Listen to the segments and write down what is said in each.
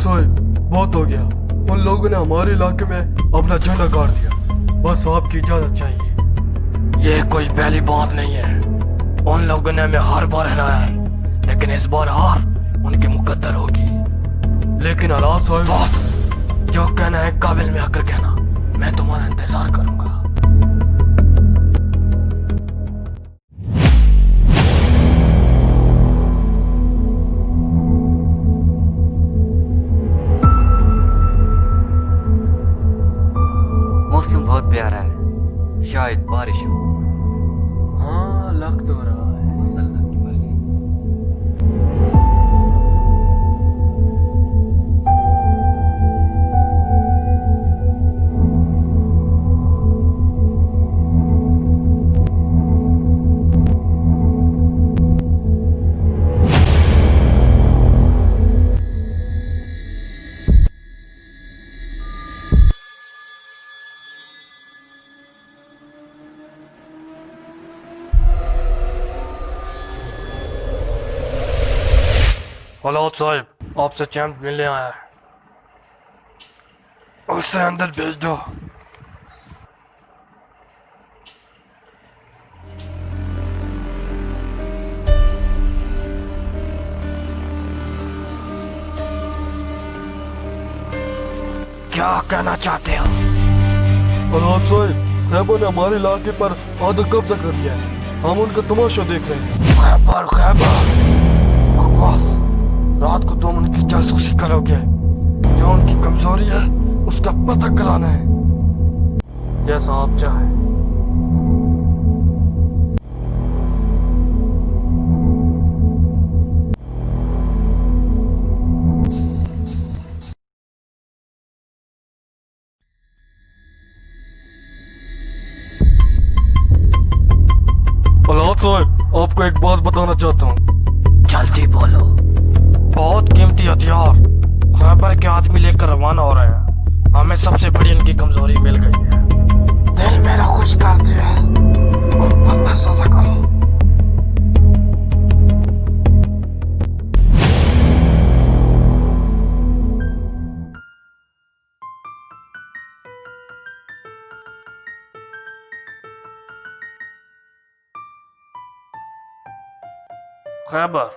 साहब, बहुत हो गया। उन लोगों ने हमारे इलाके में अपना झंडा गाड़ दिया। बस आपकी इजाजत चाहिए। ये कोई पहली बात नहीं है। उन लोगों ने हमें हर बार हराया है, लेकिन इस बार हार उनके मुकद्दर होगी। लेकिन हालात साहब, बस जो कहना है काबिल में आकर कहना, मैं तुम्हारा इंतजार करूंगा। मौसम बहुत प्यारा है, शायद बारिश हो। हाँ, लग तो रहा है। बस अल्लाह की मर्जी। हालात साहब, आपसे चैंप मिलने आया है, उसे अंदर भेज दो। क्या कहना चाहते हो? हालात साहब, खैबर ने हमारे इलाके पर आधा कब्जा कर लिया है। हम उनका तमाशा देख रहे हैं। खैबर खैबर बकवास। रात को तुम उनकी जासूसी करोगे। जो उनकी कमजोरी है उसका पता कराना है। जैसा आप चाहे। हालात साहब, आपको एक बात बताना चाहता हूँ। जल्दी बोलो। बहुत कीमती हथियार खैबर के आदमी लेकर रवाना हो रहे हैं। हमें सबसे बड़ी इनकी कमजोरी मिल गई है। दिल मेरा खुश कर दिया। पता सा लगाओ। खैबर,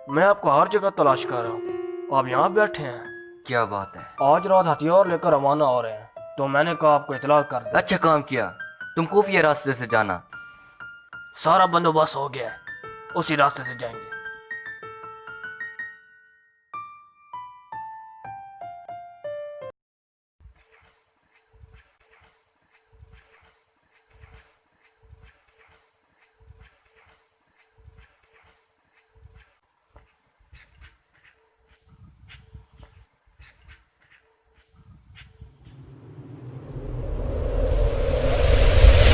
मैं आपको हर जगह तलाश कर रहा हूँ। आप यहाँ बैठे हैं। क्या बात है? आज रात हथियार लेकर रवाना हो रहे हैं, तो मैंने कहा आपको इतला कर दे। अच्छा काम किया, तुम खुफिया रास्ते से जाना। सारा बंदोबस्त हो गया है, उसी रास्ते से जाएंगे।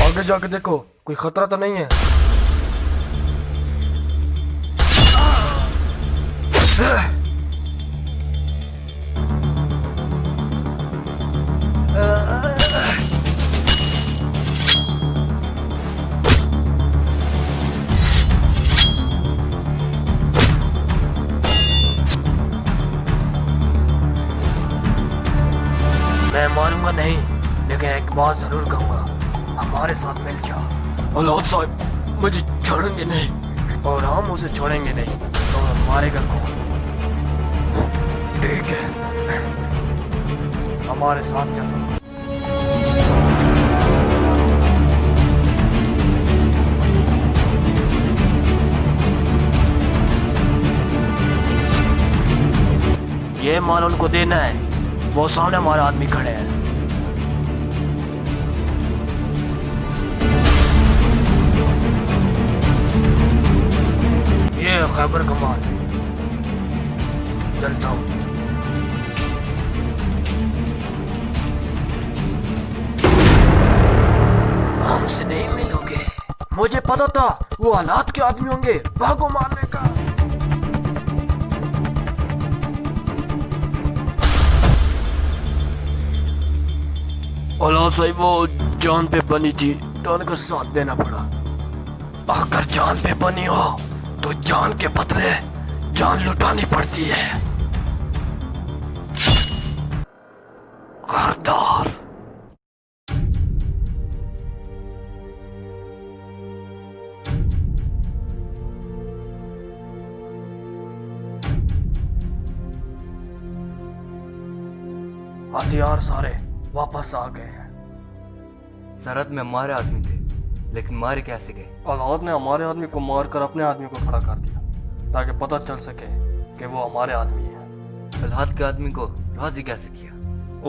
आगे जाके देखो, कोई खतरा तो नहीं है। मैं मारूंगा नहीं, लेकिन एक बात जरूर कहूंगा, हमारे साथ मिल जाओ। हालात साहब, मुझे छोड़ेंगे नहीं और हम उसे छोड़ेंगे नहीं, तो मारेगा कौन? ठीक है, हमारे साथ चलो। ये माल उनको देना है, वो सामने हमारे आदमी खड़े हैं। ये खैबर का माल, चलता हूं। हमसे नहीं मिलोगे, मुझे पता था वो हालात के आदमी होंगे। भागो मारने का। औलाद साहब, वो जान पे बनी थी तो उनका साथ देना पड़ा। अगर जान पे बनी हो तो जान के बदले जान लुटानी पड़ती है। हथियार सारे वापस आ गए हैं। सरहद में हमारे आदमी थे, लेकिन मारे कैसे गए? औलाद ने हमारे आदमी को मारकर अपने आदमी को खड़ा कर दिया ताकि पता चल सके कि वो हमारे आदमी है। अलहाद के आदमी को राजी कैसे किया?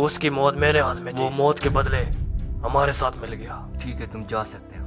उसकी मौत मेरे हाथ में थी। वो मौत के बदले हमारे साथ मिल गया। ठीक है, तुम जा सकते हो।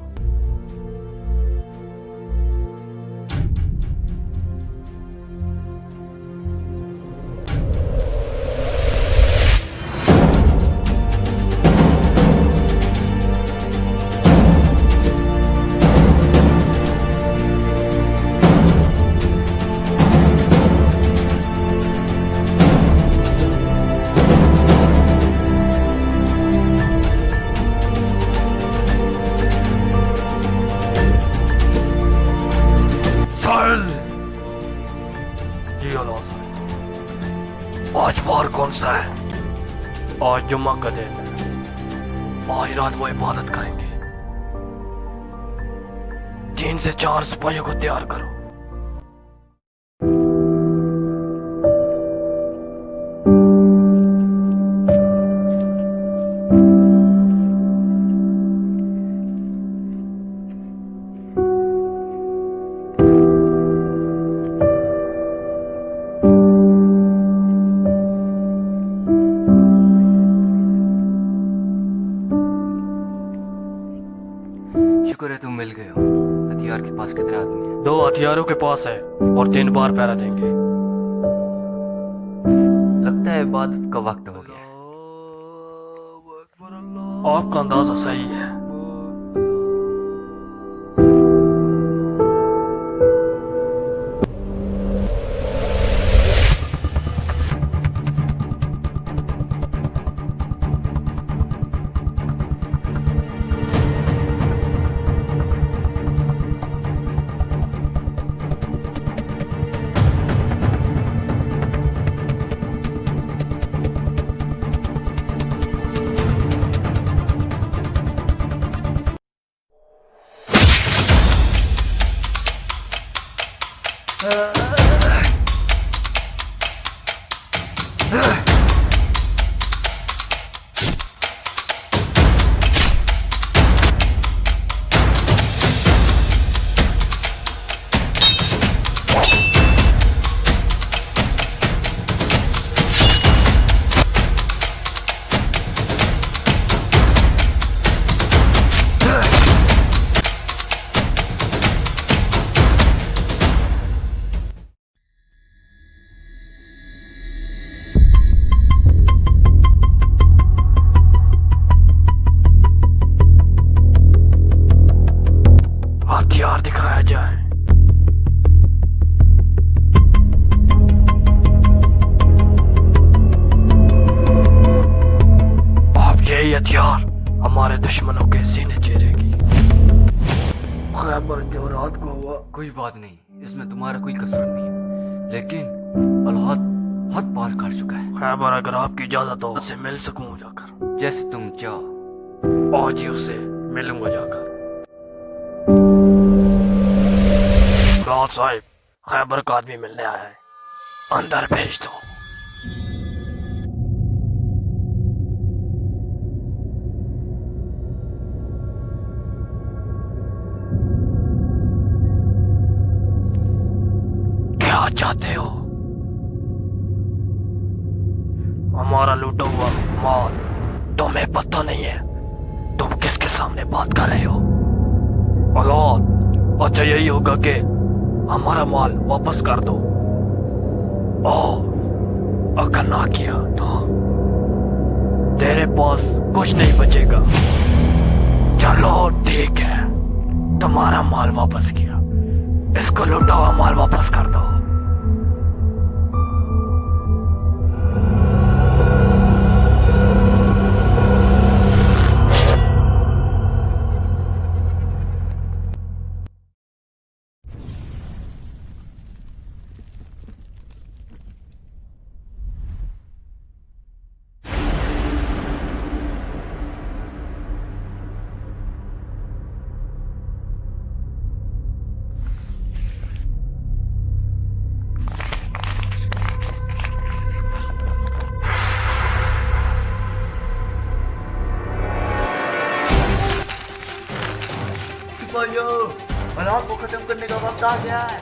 जी औलाद साहब, आज वार कौन सा है? आज जुम्मा का दिन है। आज रात वो इबादत करेंगे। 3 से 4 सिपाहियों को तैयार करो। शुक्र है तुम मिल गए हो। हथियार के पास कितने आदमी हैं? 2 हथियारों के पास है और 3 बार पहरा देंगे। लगता है इबादत का वक्त हो गया है। आपका अंदाजा सही है। हथियार दिखाया जाए। अब यही हथियार हमारे दुश्मनों के सीने चीरेगी। खैबर जो रात को हुआ, कोई बात नहीं, इसमें तुम्हारा कोई कसूर नहीं है, लेकिन अलहाद हद पार कर चुका है। खैबर अगर आपकी इजाजत हो उससे मिल सकूं जाकर। जैसे तुम चाहो। आज ही उससे मिलूंगा जाकर। रात साहिब, खैबर का आदमी मिलने आया है, अंदर भेज दो। क्या चाहते हो? हमारा लूटा हुआ माल तुम्हें पता नहीं है। तुम किसके सामने बात कर रहे हो? औलाद, अच्छा यही होगा कि हमारा माल वापस कर दो। अगर ना किया तो तेरे पास कुछ नहीं बचेगा। चलो ठीक है, तुम्हारा माल वापस किया। इसको लूटा हुआ माल वापस कर दो। को खत्म करने का वक्त आ गया है।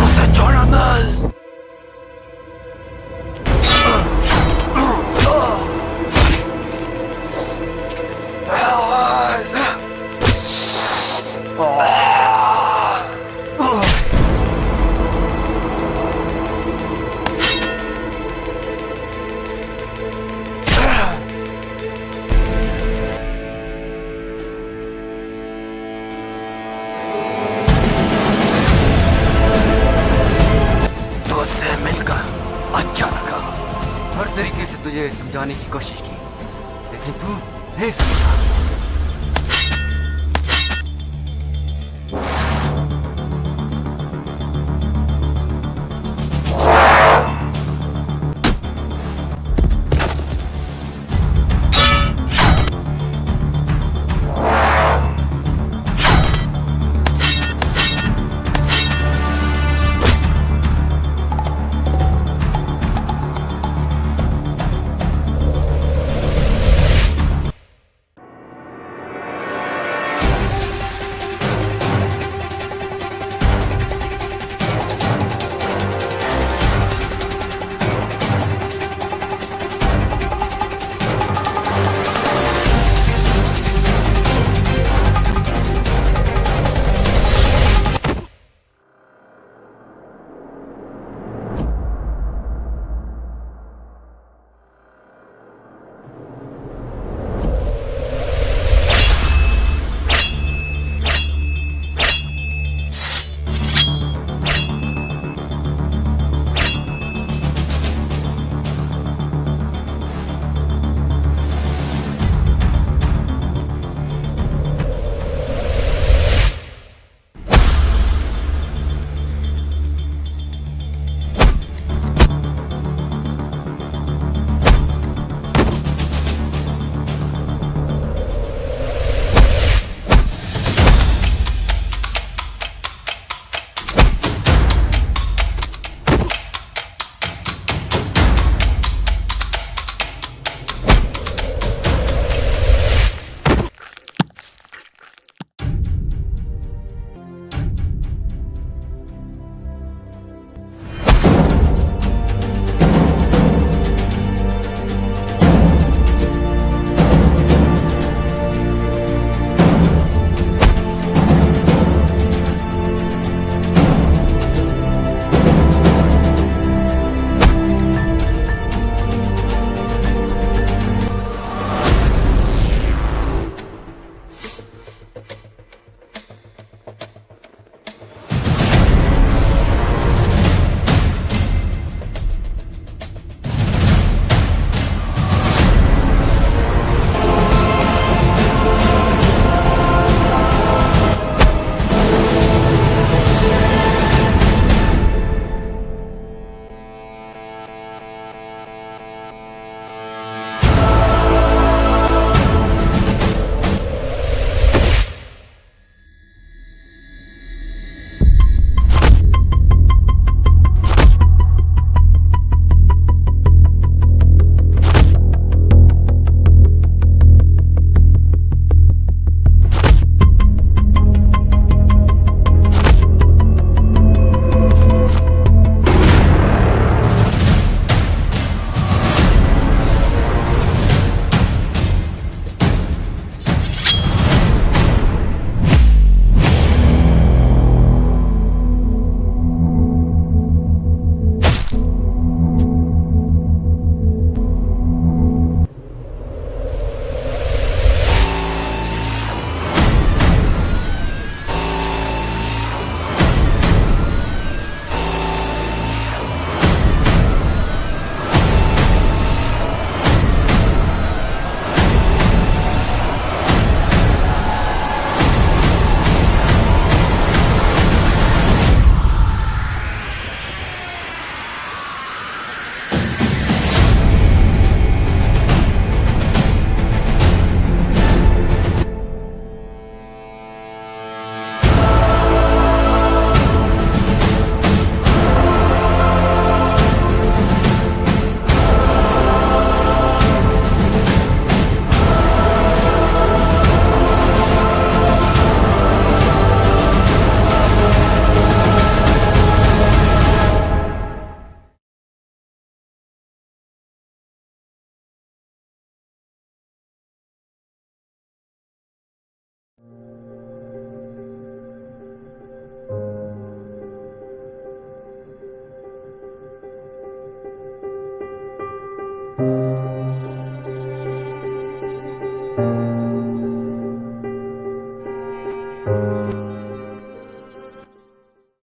उसे छोड़ अंदर। तुझसे मिलकर अच्छा लगा। हर तरीके से तुझे समझाने की कोशिश की, लेकिन तू नहीं समझा।